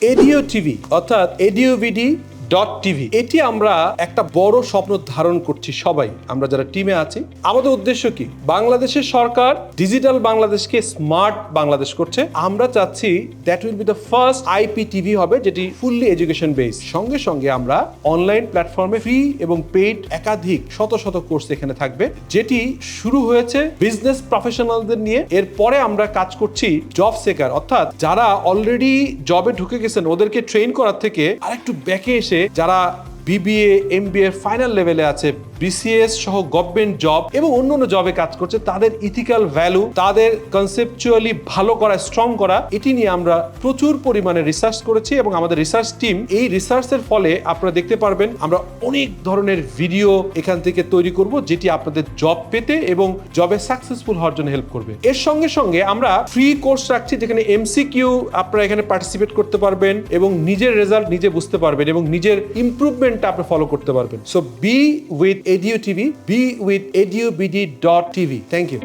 ADO TV অর্থাৎ eduvd.tv এটি আমরা একটা বড় স্বপ্ন ধারণ করছি সবাই আমরা যারা টিমে আছি। আমাদের উদ্দেশ্য কি? বাংলাদেশের সরকার ডিজিটাল বাংলাদেশকে স্মার্ট বাংলাদেশ করছে। আমরা চাচ্ছি that will be the first IPTV হবে যেটি ফুললি এডুকেশন বেসড। সঙ্গে সঙ্গে আমরা অনলাইন প্ল্যাটফর্মে ফ্রি এবং পেইড একাধিক শত শত কোর্স এখানে থাকবে, যেটি শুরু হয়েছে বিজনেস প্রফেশনালদের নিয়ে। এরপরে আমরা কাজ করছি জব সেকার অর্থাৎ যারা অলরেডি জবে ঢুকে গেছেন ওদেরকে ট্রেন করার থেকে আরেকটু ব্যাকে এসে যারা BBA MBA ফাইনাল লেভেলে আছে, BCS সহ গভর্নমেন্ট জব এবং অন্যান্য জবে কাজ করছে, তাদের ইথিক্যাল ভ্যালু, তাদের কনসেপচুয়ালি ভালো করা, স্ট্রং করা, এটি নিয়ে আমরা প্রচুর পরিমাণে রিসার্চ করেছি এবং আমাদের রিসার্চ টিম এই রিসার্চের ফলে আপনারা দেখতে পারবেন আমরা অনেক ধরনের ভিডিও এখান থেকে তৈরি করব যেটি আপনাদের জব পেতে এবং জবে সাকসেসফুল হওয়ার জন্য হেল্প করবে। এর সঙ্গে সঙ্গে আমরা ফ্রি কোর্স রাখছি যেখানে MCQ আপনারা এখানে পার্টিসিপেট করতে পারবেন এবং নিজের রেজাল্ট নিজে বুঝতে পারবেন এবং নিজের ইমপ্রুভমেন্ট আপনি ফলো করতে পারবেন। So be with Edu TV, be with eduvd.tv। Thank you.